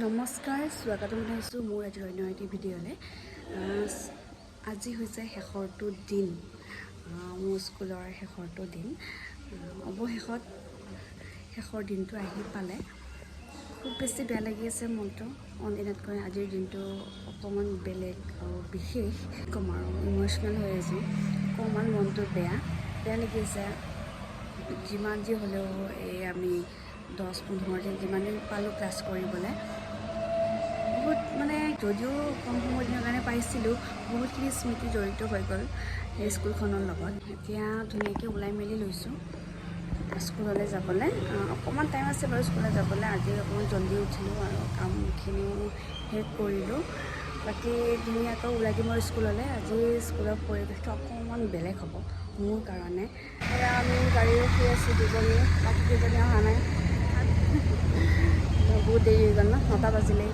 নমস্কাৰ, স্বাগতম জনাইছোঁ মোৰ আজি অন্য এটি ভিডিঅ'লৈ। আজি হৈছে শেষৰটো দিন, মোৰ স্কুলৰ শেষৰটো দিন। অৱশেষত শেষৰ দিনটো আহি পালে। খুব বেছি বেয়া লাগি আছে মনটো। অন দিনতকৈ আজিৰ দিনটো অকণমান বেলেগ আৰু বিশেষ ক'ম আৰু ইম'চনেল হৈ আছোঁ। অকণমান মনটো বেয়া লাগি আছে। যিমান যি হ'লেও আমি 10-15 দিন যিমান দিন পালোঁ ক্লাছ কৰিবলৈ, বহুত যদিও কম সময়ৰ দিনৰ কাৰণে পাইছিলোঁ, বহুতখিনি স্মৃতি জড়িত হৈ গ'ল সেই স্কুলখনৰ লগত। এতিয়া ধুনীয়াকৈ ওলাই মেলি লৈছোঁ স্কুললৈ যাবলৈ। অকণমান টাইম আছে বাৰু স্কুললৈ যাবলৈ। আজি অকণমান জল্দি উঠিলোঁ আৰু কামখিনিও শেষ কৰিলোঁ। বাকী ধুনীয়াকৈ ওলাই দিম আৰু স্কুললৈ। আজি স্কুলৰ পৰিৱেশটো অকণমান বেলেগ হ'ব মোৰ কাৰণে। এয়া আমি গাড়ী ৰখি আছোঁ দুজনী, বাকী কেইজনী অহা নাই। বহুত দেৰি হৈ গ'ল ন, 9টা বাজিলেই।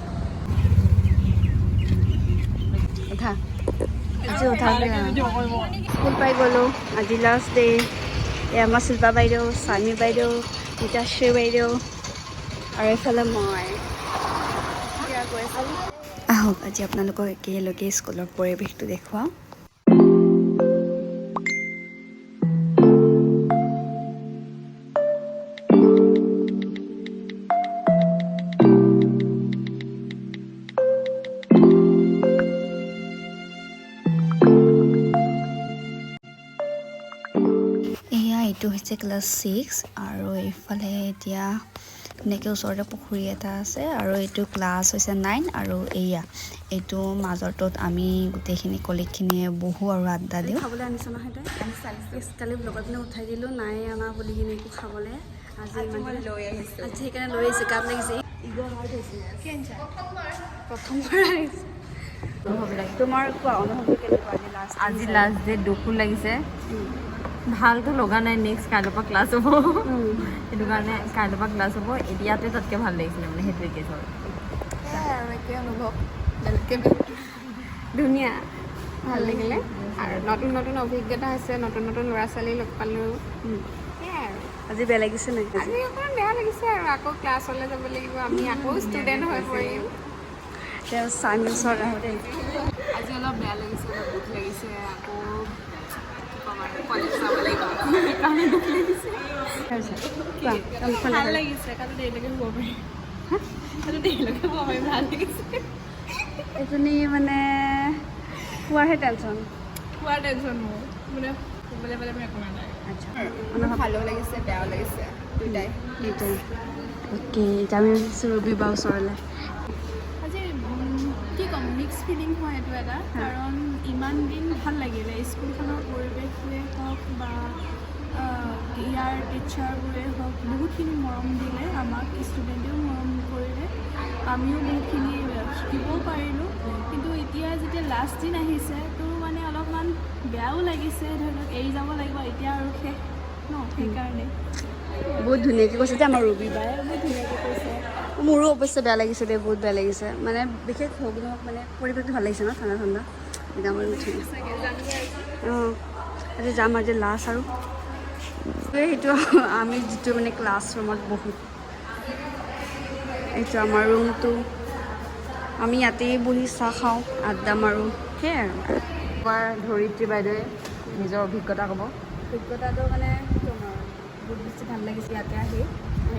উঠা আজি উঠা স্কুল পাই গ'লোঁ। আজি লাষ্ট ডে। এয়া আমাৰ শিল্পা বাইদেউ, চানী বাইদেউ, নিতাশ্ৰী বাইদেউ আৰু এইফালে মই গৈ আছোঁ। আহক আজি আপোনালোকক একেলগে স্কুলৰ পৰিৱেশটো দেখুৱাওঁ। এইটো হৈছে ক্লাছ 6 আৰু এইফালে এতিয়া ধুনীয়াকৈ ওচৰতে পুখুৰী এটা আছে আৰু এইটো ক্লাছ হৈছে 9 আৰু এইটো মাজৰটোত আমি গোটেইখিনি কলিগখিনিয়ে বহো আৰু আড্ডা দিওঁ। খাবলৈ আনিছোঁ নহয় তই? কালি ব্লগত উঠাই দিলোঁ, নাই অনা বুলি কিনে একো খাবলৈ। আজি লৈ আহিছোঁ, আজি সেইকাৰণে লৈ আহিছোঁ। গাত লাগিছে, প্ৰথমবাৰ আহিছোঁ। তোমাৰ কোৱা অনুভৱটো কেনেকুৱা? আজি লাষ্ট ডে। দুখো লাগিছে, ভালটো লগা নাই। নেক্সট কাইলৈৰ পৰা ক্লাছ হ'ব, সেইটো কাৰণে কাইলৈৰ পৰা ক্লাছ হ'ব। এতিয়াতে তাতকৈ ভাল লাগিছিলে, মানে সেইটোৱে কেছ হ'ল। সেয়াই আৰু একে অনুভৱ, বেলেগকৈ ধুনীয়া, ভাল লাগিলে আৰু নতুন নতুন অভিজ্ঞতা হৈছে, নতুন নতুন ল'ৰা ছোৱালী লগ পালোঁ। সেয়াই আৰু আজি বেয়া লাগিছে নাই? আজি অকণমান বেয়া লাগিছে আৰু আকৌ ক্লাছলৈ যাব লাগিব, আমি আকৌ ষ্টুডেণ্ট হৈ পৰিম। তেওঁ চাইমিন ওচৰত আহোঁতে আজি অলপ বেয়া লাগিছে, অলপ দুখ লাগিছে। আকৌ কি ক'ম আৰু কলেজ যাব লাগিব, সেইকাৰণে দুখ লাগিছে। ভাল লাগিছে, কালি দেৰিলৈকে শুব পাৰিম। কালি দেৰিলৈকে শুব পাৰিম, ভাল লাগিছে। এজনী খোৱাৰহে টেনশ্যন। খোৱাৰ টেনশ্যন মোৰ, শুবলৈ পালে মোৰ একো নাই। আচ্ছা, ভালো লাগিছে, বেয়াও লাগিছে, দুইটাই। অ'কে, যামি ভাবিছোঁ ৰবি বা ওচৰলৈ। আজি কি ক'ম, মিক্স ফিলিং হয় এইটো এটা। কাৰণ ইমান দিন ভাল লাগিলে, স্কুলখনৰ পৰিৱেশটোৱে হওক বা ইয়াৰ টিচাৰবোৰে হওক, বহুতখিনি মৰম দিলে আমাক, ষ্টুডেণ্টেও মৰম কৰিলে, আমিও বহুতখিনি শিকিবও পাৰিলোঁ। কিন্তু এতিয়া যেতিয়া লাষ্ট দিন আহিছে তো অলপমান বেয়াও লাগিছে। ধৰি লওক এৰি যাব লাগিব এতিয়া আৰু শেষ ন, সেইকাৰণে। বহুত ধুনীয়াকৈ কৈছে যে আমাৰ ৰবি বাই, বহুত ধুনীয়াকৈ কৈছে। মোৰো অৱশ্যে বেয়া লাগিছে দেই, বহুত বেয়া লাগিছে। বিশেষ হওক পৰিৱেশটো ভাল লাগিছে ন, ঠাণ্ডা ঠাণ্ডা একদম ধুনীয়া। আজি যাম, আজি লাষ্ট আৰু সেইটো আমি যিটো ক্লাছ ৰুমত বহোঁ, এইটো আমাৰ ৰুমটো। আমি ইয়াতেই বহি চাহ খাওঁ, আড্ডা মাৰোঁ, সেয়াই আৰু। আমাৰ ধৰিত্ৰী বাইদেৱে নিজৰ অভিজ্ঞতা ক'ব। অভিজ্ঞতাটো কি ক'ম আৰু, বহুত বেছি ভাল লাগিছে ইয়াতে আহি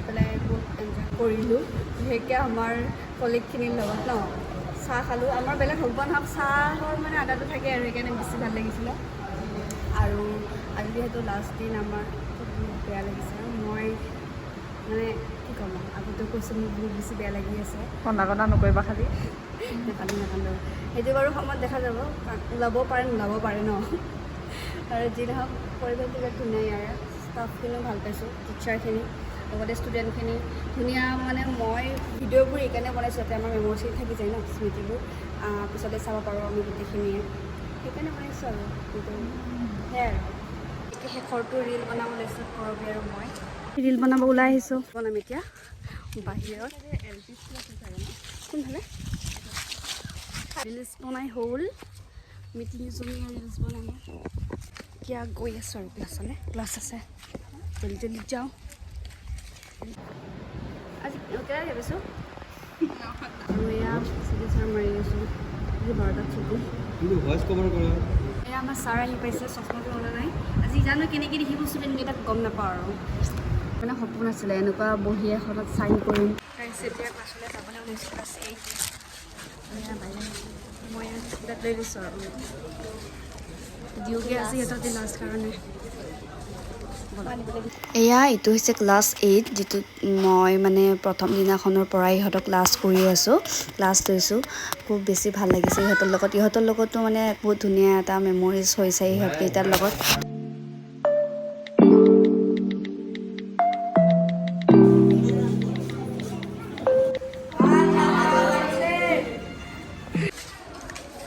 পেলাই, বহুত এনজয় কৰিলোঁ। বিশেষকৈ আমাৰ কলিগখিনিৰ লগত ন, চাহ খালোঁ। আমাৰ বেলেগ হ'ব নহওক, চাহৰ আড্ডাটো থাকে আৰু সেইকাৰণে বেছি ভাল লাগিছিলে। আৰু আজি যিহেতু লাষ্ট দিন আমাৰ, বহুত বেয়া লাগিছে। মই কি ক'ম, আগতে কৈছোঁ মোৰ বহুত বেছি বেয়া লাগি আছে। কন্দা নকৰিবা খালি। নাকান্দো সেইটো বাৰু সময়ত দেখা যাব, ওলাব পাৰে নোলাব পাৰে ন। আৰু যি নহওক পৰিৱেশটো বিৰাট ধুনীয়া। ইয়াৰ ষ্টাফখিনিও ভাল পাইছোঁ, টিচাৰখিনি লগতে ষ্টুডেণ্টখিনি ধুনীয়া। মই ভিডিঅ'বোৰ এইকাৰণে বনাইছোঁ যাতে আমাৰ মেম'ৰিজ থাকি যায় ন, স্মৃতিবোৰ পিছতে চাব পাৰোঁ আমি গোটেইখিনিয়ে, সেইকাৰণে বনাইছোঁ আৰু। কিন্তু সেয়াই আৰু শেষৰটো ৰীল বনাব লৈছোঁ কৰবী আৰু মই। ৰীল বনাব ওলাই আহিছোঁ। বনাম এতিয়া বাহিৰত, কোনফালে ৰিলচ বনাই হ'ল, মিটিংজনীয়া ৰিলচ বনাই এতিয়া গৈ আছোঁ আৰু ক্লাছলৈ। ক্লাছ আছে, জলদি যাওঁ। আজি কেতিয়া ভাবিছোঁ আৰু এয়া চিগনেচাৰ মাৰি আছোঁ আজি 12টাত ছুটি এয়া আমাৰ ছাৰ আহি পাইছে চশমাটো ওলোৱা নাই আজি জানো কেনেকৈ দেখিব ষ্টুডেণ্ট তাক গম নাপাওঁ আৰু মানে সপোন আছিলে এনেকুৱা বহি এখনত চাইন কৰিম এতিয়া ক্লাছলৈ যাবলৈ ওলাইছোঁ ক্লাছ 8 মই কিতাপ লৈ লৈছোঁ আৰু দিওঁগৈ আজি সিহঁতৰ লাষ্ট কাৰণে এয়া এইটো হৈছে ক্লাছ 8 যিটো মই মানে প্ৰথম দিনাখনৰ পৰাই ইহঁতক ক্লাছ কৰি আছোঁ ক্লাছ লৈছোঁ খুব বেছি ভাল লাগিছে ইহঁতৰ লগতো মানে বহুত ধুনীয়া এটা মেমৰিজ হৈছে ইহঁতকেইটাৰ লগত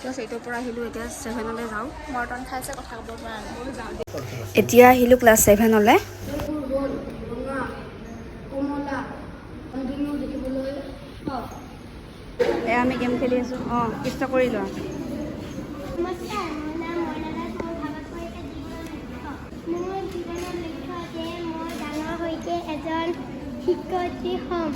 ক্লাছ 8ৰ পৰা আহিলোঁ এতিয়া 7লৈ যাওঁ মৰ্টন খাইছে কথা ক'ব পৰা নাই এতিয়া আহিলোঁ ক্লাছ 7লৈ এয়া আমি গেম খেলি আছোঁ অঁ কৃষ্ণ কৰি লোৱা নমস্কাৰ মোৰ নাম মইনাৰাজ মই ভাগৱত মোৰ জীৱনৰ লক্ষ্য যে মই ডাঙৰ হৈকে এজন শিক্ষয়িত্ৰী হ'ম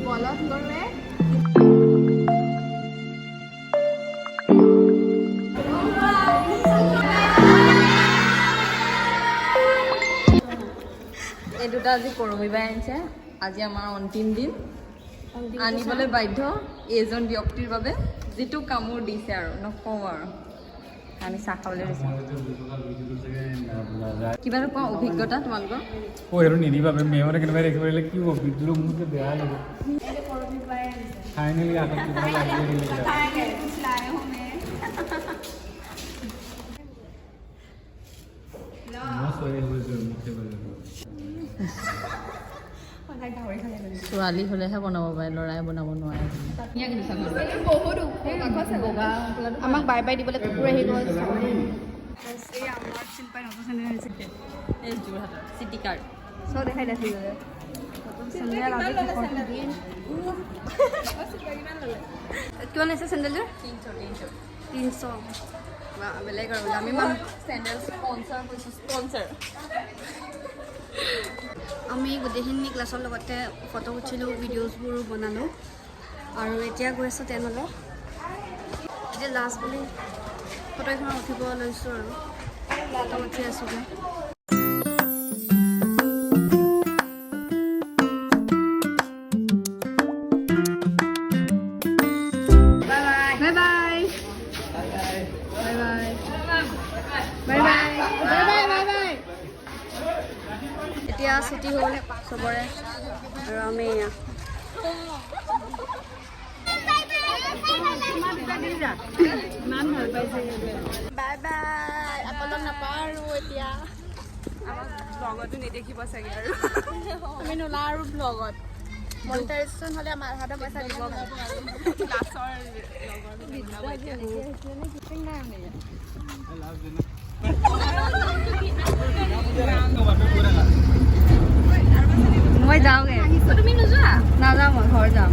বলত ল'লে এই দুটা আজি কৰমিবাই আনিছে আজি আমাৰ অন্তিম দিন আনিবলৈ বাধ্য এইজন ব্যক্তিৰ বাবে যিটো কামোৰ দিছে আৰু নকওঁ আৰু আমি চাহ খাবলৈ দিছোঁ কিবা এটা কোৱা অভিজ্ঞতা তোমালোকৰ সেইটো নিদিবা মেমতে কেনেবাই দেখিব পাৰিলে কি হ'ব বিদ্যুৎ মোক বেয়া লাগে ফাইনেলি আকৌ কিবা লাগি দিলে ছোৱালী হ'লেহে বনাব পাৰে ল'ৰাই বনাব নোৱাৰে বহুত আমাক বাই বাই দিবলৈ কুকুৰ আহি গ'ল এই যোৰহাটৰ চিটি কাৰ্ড চব দেখাই দিছিল কিমান আছে চেণ্ডেলযোৰ 300 বেলেগ আৰু আমি চেণ্ডেল স্পনচাৰ আমি গোটেইখিনি ক্লাছৰ লগতে ফটো উঠিলোঁ ভিডিঅ'জবোৰো বনালোঁ আৰু এতিয়া গৈ আছোঁ 10লৈ এতিয়া লাষ্ট বুলি ফটো এখন উঠিব লৈছোঁ আৰু ফটো উঠি আছোঁগৈ এতিয়া ছুটি হ'ল চবৰে আৰু আমি বাই বাই আপোনাক নাপাওঁ আৰু এতিয়া ব্লগতো নেদেখিব চাগে আৰু আমি নোলাওঁ আৰু ব্লগত মনিটাইজেশ্যন হ'লে আমাৰ হাতত পইচা দিব ক্লাছৰ মই যাওঁগৈ তুমি নোযোৱা নাযাওঁ মই ঘৰ যাম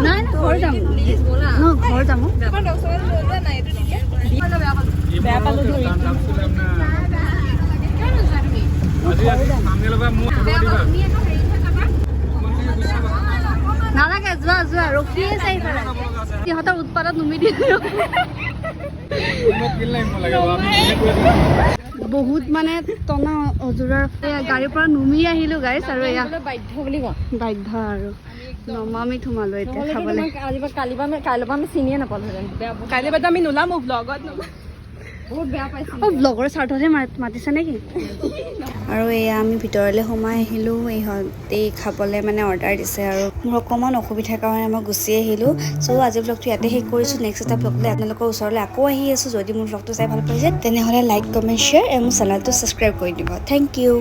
নাই ঘৰ যাম ন ঘৰ যাম বেয়া পালোঁ নালাগে যোৱা যোৱা ৰখিয়ে চাই সিহঁতৰ উৎপাদত নুমি দিয়ে বহুত মানে টনা অজোৰাৰ গাড়ীৰ পৰা নুমি আহিলোঁ গাইছ আৰু এয়া বাধ্য বুলি কওঁ বাধ্য আৰু নমামিত সোমালোঁ এতিয়া খাবলৈ কাইলৈৰ পৰা আমি চিনিয়ে নাপালোহেঁতেন বেয়া কাইলৈ বাইদেউ আমি নোলাম ব্লগত বহুত বেয়া পাইছোঁ অঁ ব্লগৰ স্বাৰ্থতহে মাতিছে নেকি আৰু এয়া আমি ভিতৰলৈ সোমাই আহিলোঁ ইহঁতে খাবলৈ মানে অৰ্ডাৰ দিছে আৰু মোৰ অকণমান অসুবিধাৰ কাৰণে মই গুচি আহিলোঁ চ' আজি ব্লগটো ইয়াতে শেষ কৰিছোঁ নেক্সট এটা ব্লগ লৈ আপোনালোকৰ ওচৰলৈ আকৌ আহি আছোঁ যদি মোৰ ব্লগটো চাই ভাল পাইছে তেনেহ'লে লাইক কমেণ্ট শ্বেয়াৰ আৰু মোৰ চেনেলটো ছাবস্ক্ৰাইব কৰি দিব থেংক ইউ